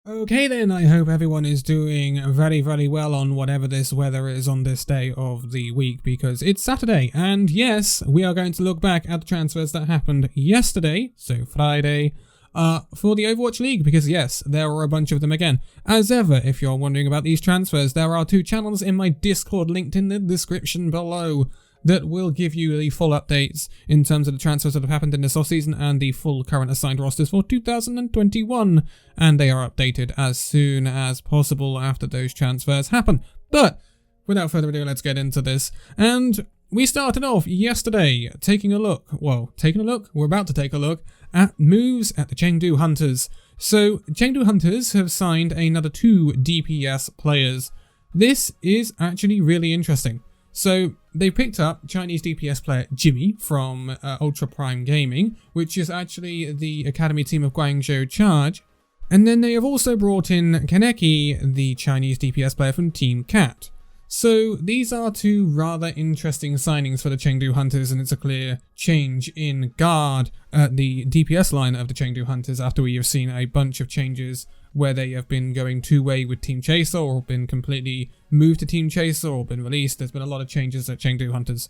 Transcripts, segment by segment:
Okay then, I hope everyone is doing very, very well on whatever this weather is on this day of the week, because it's Saturday, and yes, we are going to look back at the transfers that happened yesterday, so Friday, for the Overwatch League, because yes, there were a bunch of them again. As ever, if you're wondering about these transfers, there are two channels in my Discord linked in the description below that will give you the full updates in terms of the transfers that have happened in this off-season and the full current assigned rosters for 2021, and they are updated as soon as possible after those transfers happen. But without further ado, let's get into this. And we started off yesterday taking a look, we're about to take a look at moves at the Chengdu Hunters. So Chengdu Hunters have signed another 2 DPS players. This is actually really interesting. So they picked up Chinese DPS player Jimmy from Ultra Prime Gaming, which is actually the academy team of Hangzhou Charge. And then they have also brought in Kaneki, the Chinese DPS player from Team Cat. So these are two rather interesting signings for the Chengdu Hunters, and it's a clear change in guard at the DPS line of the Chengdu Hunters after we have seen a bunch of changes where they have been going two-way with Team Chaser, or been completely moved to Team Chaser, or been released. There's been a lot of changes at Chengdu Hunters.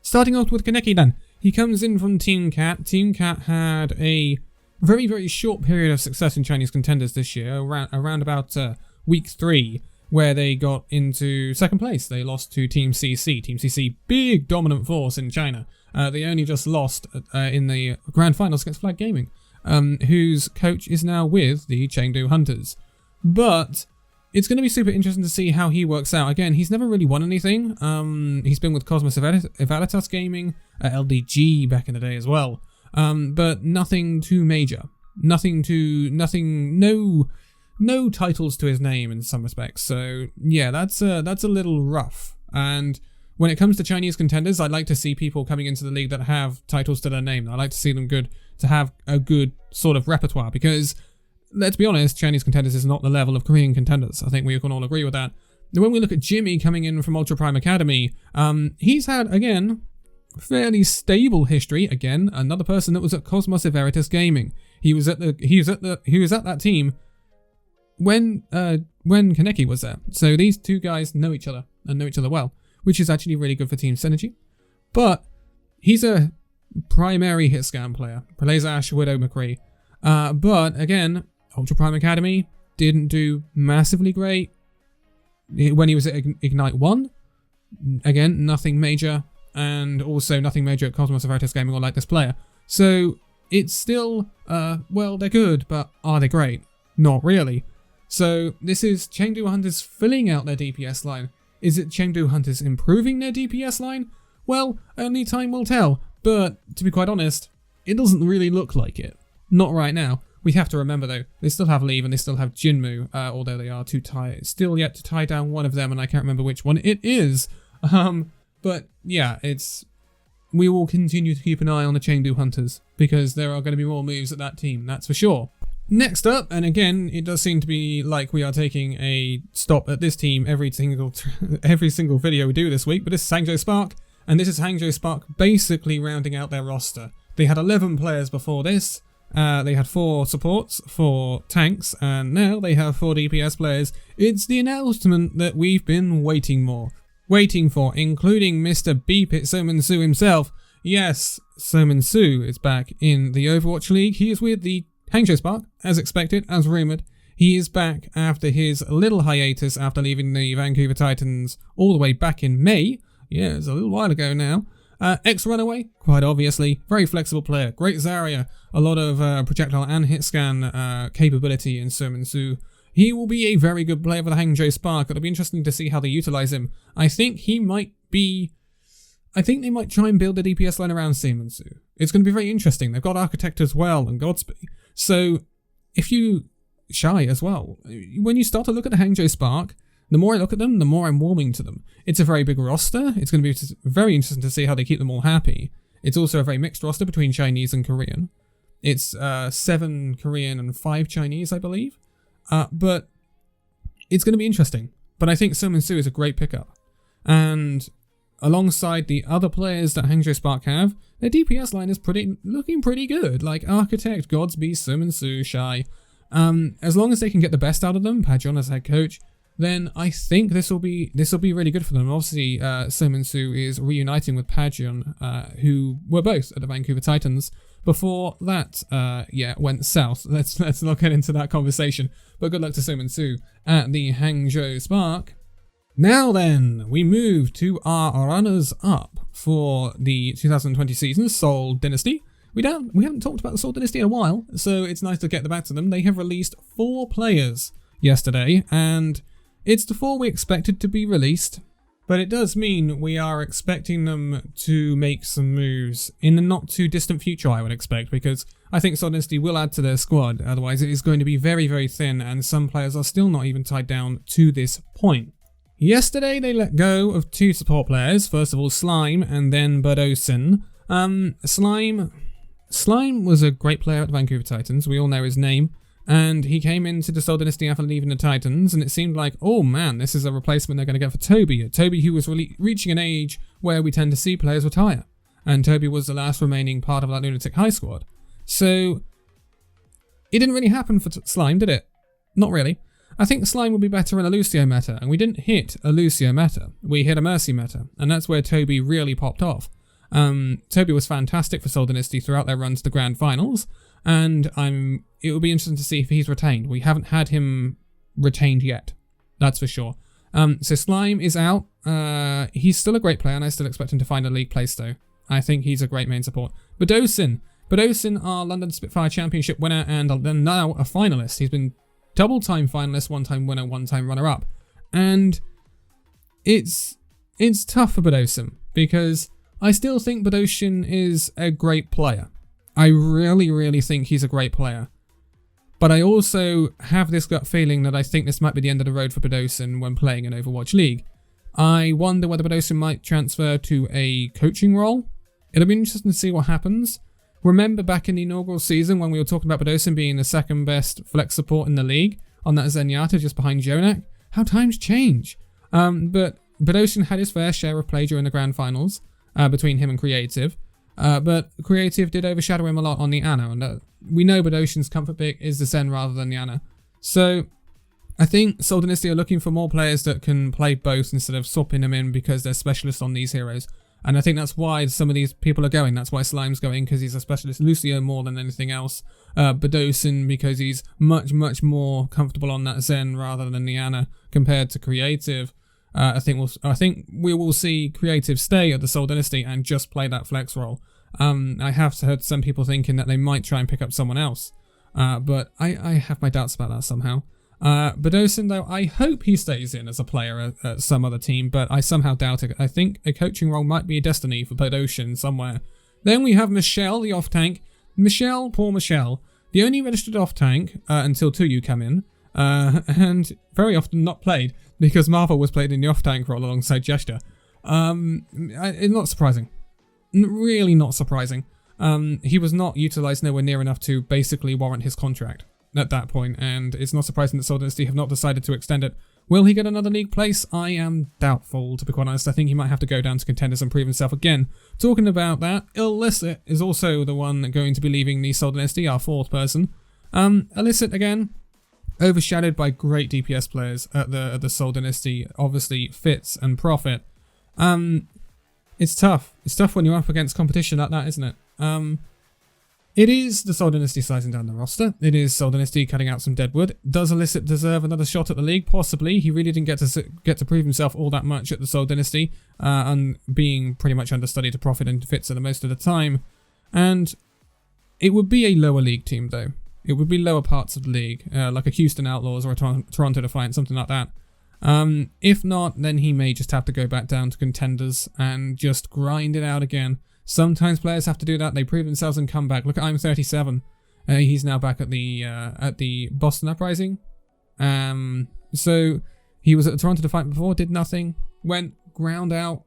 Starting off with Kaneki then. He comes in from Team Cat. Team Cat had a very, very short period of success in Chinese contenders this year, around about week 3, where they got into second place. They lost to Team CC. Team CC, big dominant force in China. They only just lost in the grand finals against Flag Gaming, whose coach is now with the Chengdu Hunters. But it's going to be super interesting to see how he works out. Again, he's never really won anything. He's been with Cosmos Evalitas Gaming, LDG back in the day as well. But nothing too major. No titles to his name in some respects. So yeah, that's a little rough. And when it comes to Chinese contenders, I'd like to see people coming into the league that have titles to their name. I'd like to see them to have a good sort of repertoire, because let's be honest, Chinese contenders is not the level of Korean contenders. I think we can all agree with that. When we look at Jimmy coming in from Ultra Prime Academy, he's had, again, fairly stable history. Again, another person that was at Cosmos Everitas Gaming. He was at that team when Kaneki was there. So these two guys know each other and know each other well, which is actually really good for team synergy. But he's a primary hit scan player, plays Ash, Widow, McCree. But again, Ultra Prime Academy didn't do massively great. When he was at Ignite 1, again, nothing major, and also nothing major at Cosmos Everitas Gaming or like this player. So it's still, well, they're good, but are they great? Not really. So this is Chengdu Hunters filling out their DPS line. Is it Chengdu Hunters improving their DPS line? Well, only time will tell, but to be quite honest, it doesn't really look like it. Not right now. We have to remember though, they still have Leave and they still have Jinmu, although they are still yet to tie down one of them, and I can't remember which one it is. But yeah, we will continue to keep an eye on the Chengdu Hunters, because there are going to be more moves at that team, that's for sure. Next up, and again, it does seem to be like we are taking a stop at this team every single video we do this week, but this is Hangzhou Spark, and this is Hangzhou Spark basically rounding out their roster. They had 11 players before this, they had 4 supports, 4 tanks, and now they have 4 DPS players. It's the announcement that we've been waiting for, including Mr. Beep It Seominsoo himself. Yes, Seominsoo is back in the Overwatch League. He is with the Hangzhou Spark, as expected, as rumoured. He is back after his little hiatus after leaving the Vancouver Titans all the way back in May. Yeah, it's a little while ago now. Ex-Runaway, quite obviously. Very flexible player. Great Zarya. A lot of projectile and hit scan capability in Seominsoo. He will be a very good player for the Hangzhou Spark. It'll be interesting to see how they utilise him. I think they might try and build the DPS line around Seominsoo. It's going to be very interesting. They've got Architect as well and Godsby. So, if you Shy as well. When you start to look at the Hangzhou Spark, the more I look at them, the more I'm warming to them. It's a very big roster. It's going to be very interesting to see how they keep them all happy. It's also a very mixed roster between Chinese and Korean. It's 7 Korean and 5 Chinese, I believe. But it's going to be interesting. But I think Seominsoo is a great pickup. And alongside the other players that Hangzhou Spark have, their DPS line is looking pretty good. Like Architect, Godsby, Seominsoo, Shy. As long as they can get the best out of them, Pajon as head coach, then I think this will be really good for them. Obviously, Seominsoo is reuniting with Pajon, who were both at the Vancouver Titans before that went south. Let's not get into that conversation. But good luck to Seominsoo at the Hangzhou Spark. Now then, we move to our runners-up for the 2020 season, Seoul Dynasty. We haven't talked about the Seoul Dynasty in a while, so it's nice to get back to them. They have released 4 players yesterday, and it's the 4 we expected to be released, but it does mean we are expecting them to make some moves in the not too distant future, I would expect, because I think Seoul Dynasty will add to their squad. Otherwise, it is going to be very, very thin, and some players are still not even tied down to this point. Yesterday, they let go of 2 support players. First of all, Slime, and then Budosin. Slime was a great player at the Vancouver Titans. We all know his name. And he came into the Seoul Dynasty after leaving the Titans, and it seemed like, oh man, this is a replacement they're going to get for Toby. Toby, who was really reaching an age where we tend to see players retire. And Toby was the last remaining part of that Lunatic High squad. So, it didn't really happen for Slime, did it? Not really. I think Slime would be better in a Lucio meta, and we didn't hit a Lucio meta. We hit a Mercy meta, and that's where Toby really popped off. Toby was fantastic for Seoul Dynasty throughout their run to the Grand Finals, and it will be interesting to see if he's retained. We haven't had him retained yet, that's for sure. So Slime is out. He's still a great player, and I still expect him to find a league place, though. I think he's a great main support. Budosin, our London Spitfire Championship winner, and then now a finalist. He's been double-time finalist, one-time winner, one-time runner-up. And it's tough for Budosin, because I still think Budosin is a great player. I really, really think he's a great player. But I also have this gut feeling that I think this might be the end of the road for Budosin when playing in Overwatch League. I wonder whether Budosin might transfer to a coaching role. It'll be interesting to see what happens. Remember back in the inaugural season when we were talking about Budosin being the second best flex support in the league on that Zenyatta just behind Jonak? How times change. But Budosin had his fair share of play during the Grand Finals between him and Creative. But Creative did overshadow him a lot on the Ana, and we know Budosin's comfort pick is the Zen rather than the Ana. So I think Seoul Dynasty are looking for more players that can play both instead of swapping them in because they're specialists on these heroes. And I think that's why some of these people are going. That's why Slime's going, because he's a specialist. Lucio more than anything else. Budosin because he's much, much more comfortable on that Zen rather than the Ana compared to Creative. I think we will see Creative stay at the Seoul Dynasty and just play that flex role. I have heard some people thinking that they might try and pick up someone else. But I have my doubts about that somehow. Budosin, though, I hope he stays in as a player at some other team, but I somehow doubt it. I think a coaching role might be a destiny for Budosin somewhere. Then we have Michelle, the off-tank. Poor Michelle, the only registered off-tank until 2U come in, and very often not played, because Marvel was played in the off-tank role alongside Jester. It's not surprising. Really not surprising. He was not utilised nowhere near enough to basically warrant his contract at that point, and it's not surprising that Seoul Dynasty have not decided to extend it. Will he get another league place? I am doubtful, to be quite honest. I think he might have to go down to Contenders and prove himself again. Talking about that, Illicit is also the one going to be leaving the Seoul Dynasty, our 4th person. Illicit, again, overshadowed by great DPS players at the Seoul Dynasty, obviously Fitz and Profit. It's tough. It's tough when you're up against competition like that, isn't it? It is the Seoul Dynasty sizing down the roster. It is Seoul Dynasty cutting out some deadwood. Does Illicit deserve another shot at the league? Possibly. He really didn't get to prove himself all that much at the Seoul Dynasty, and being pretty much understudy to Profit and Fitz the most of the time. And it would be a lower league team, though. It would be lower parts of the league, like a Houston Outlaws or a Toronto Defiant, something like that. If not, then he may just have to go back down to Contenders and just grind it out again. Sometimes players have to do that. They prove themselves and come back. Look at I'm 37. He's now back at the Boston Uprising. So he was at the Toronto Defiant before, did nothing, went ground out,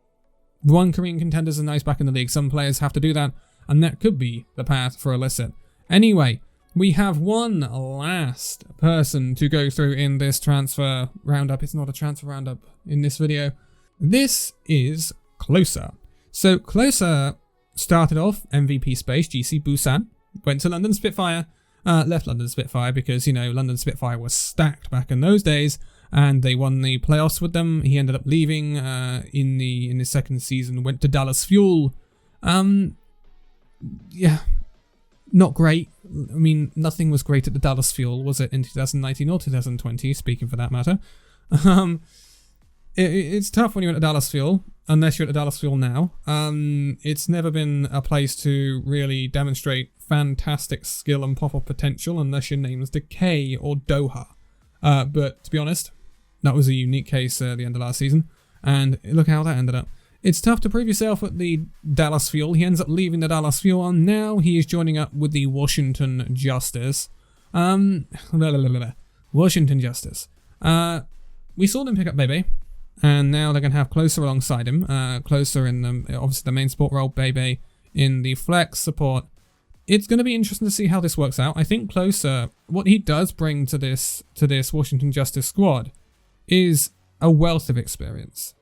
won Korean Contenders, and now he's back in the league. Some players have to do that, and that could be the path for Illicit. Anyway, we have one last person to go through in this transfer roundup. It's not a transfer roundup in this video. This is Closer. So Closer started off MVP space, GC Busan, went to London Spitfire, left London Spitfire because, you know, London Spitfire was stacked back in those days, and they won the playoffs with them. He ended up leaving in the second season, went to Dallas Fuel. Yeah, not great. I mean, nothing was great at the Dallas Fuel, was it, in 2019 or 2020, speaking for that matter. It's tough when you're at the Dallas Fuel, unless you're at the Dallas Fuel now. It's never been a place to really demonstrate fantastic skill and pop-up potential unless your name is Decay or Doha. But to be honest, that was a unique case at the end of last season, and look how that ended up. It's tough to prove yourself at the Dallas Fuel. He ends up leaving the Dallas Fuel, and now he is joining up with the Washington Justice. Washington Justice. We saw them pick up Bebe, and now they're going to have Closer alongside him. Closer in obviously the main support role, Bebe in the flex support. It's going to be interesting to see how this works out. I think Closer, what he does bring to this Washington Justice squad is a wealth of experience.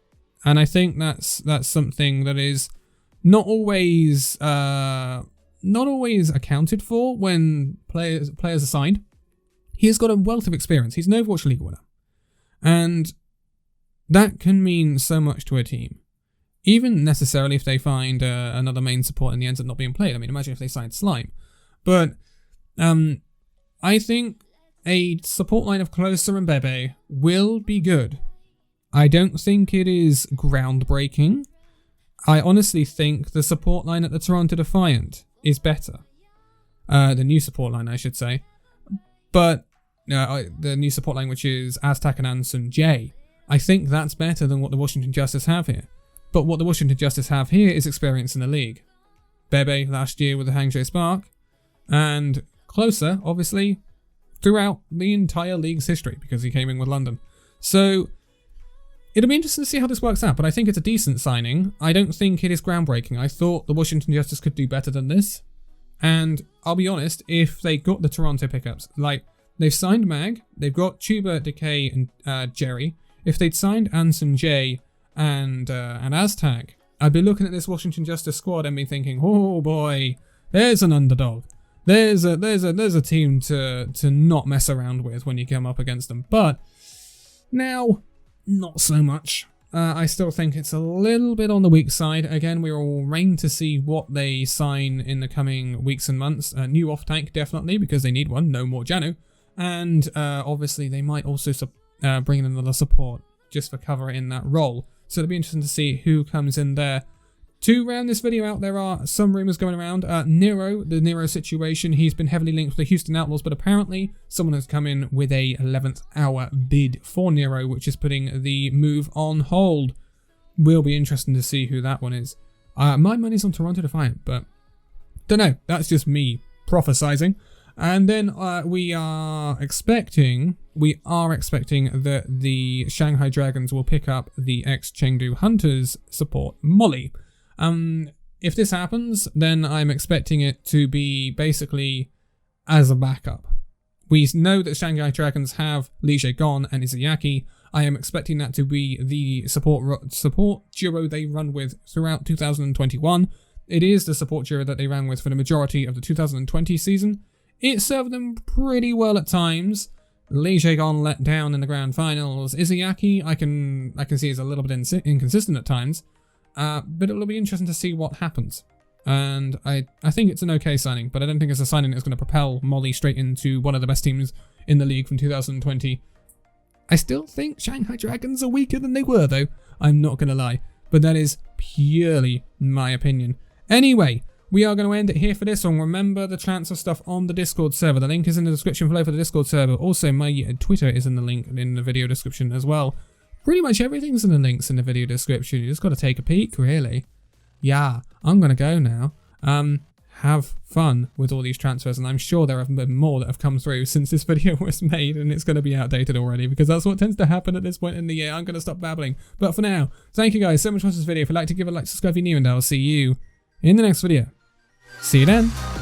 And I think that's something that is not always accounted for when players are signed. He has got a wealth of experience. He's an Overwatch League winner, and that can mean so much to a team. Even necessarily if they find another main support and he ends up not being played. I mean, imagine if they signed Slime. But I think a support line of Closer and Bebe will be good. I don't think it is groundbreaking. I honestly think the support line at the Toronto Defiant is better. The new support line, I should say. But the new support line, which is Aztac and Anson J, I think that's better than what the Washington Justice have here. But what the Washington Justice have here is experience in the league. Bebe last year with the Hangzhou Spark, and Closer, obviously, throughout the entire league's history, because he came in with London. So it'll be interesting to see how this works out, but I think it's a decent signing. I don't think it is groundbreaking. I thought the Washington Justice could do better than this. And I'll be honest, if they got the Toronto pickups, like, they've signed Mag, they've got Tuba, Decay, and Jerry. If they'd signed Anson J and Aztac, I'd be looking at this Washington Justice squad and be thinking, oh boy, there's an underdog. There's a team to not mess around with when you come up against them. But now, not so much. I still think it's a little bit on the weak side. Again, we're all waiting to see what they sign in the coming weeks and months. New off-tank, definitely, because they need one. No more Janu. And obviously, they might also bring in another support just for cover in that role. So it'll be interesting to see who comes in there. To round this video out, there are some rumours going around. Nero, the Nero situation, he's been heavily linked with the Houston Outlaws, but apparently someone has come in with a 11th hour bid for Nero, which is putting the move on hold. Will be interesting to see who that one is. My money's on Toronto Defiant, but don't know. That's just me prophesizing. And then we are expecting that the Shanghai Dragons will pick up the ex-Chengdu Hunters support, Molly. If this happens, then I'm expecting it to be basically as a backup. We know that Shanghai Dragons have Li Gon and Izayaki. I am expecting that to be the support duo they run with throughout 2021. It is the support duo that they ran with for the majority of the 2020 season. It served them pretty well at times. Li Gon let down in the grand finals. Izayaki, I can see is a little bit inconsistent at times. But it'll be interesting to see what happens. And I think it's an okay signing, but I don't think it's a signing that's going to propel Molly straight into one of the best teams in the league from 2020. I still think Shanghai Dragons are weaker than they were, though. I'm not going to lie. But that is purely my opinion. Anyway, we are going to end it here for this one. Remember the transfer stuff on the Discord server. The link is in the description below for the Discord server. Also, my Twitter is in the link in the video description as well. Pretty much everything's in the links in the video description. You just got to take a peek, really. Yeah, I'm going to go now. Have fun with all these transfers, and I'm sure there have been more that have come through since this video was made, and it's going to be outdated already, because that's what tends to happen at this point in the year. I'm going to stop babbling. But for now, thank you guys so much for watching this video. If you'd like to give it a like, subscribe if you're new, and I'll see you in the next video. See you then.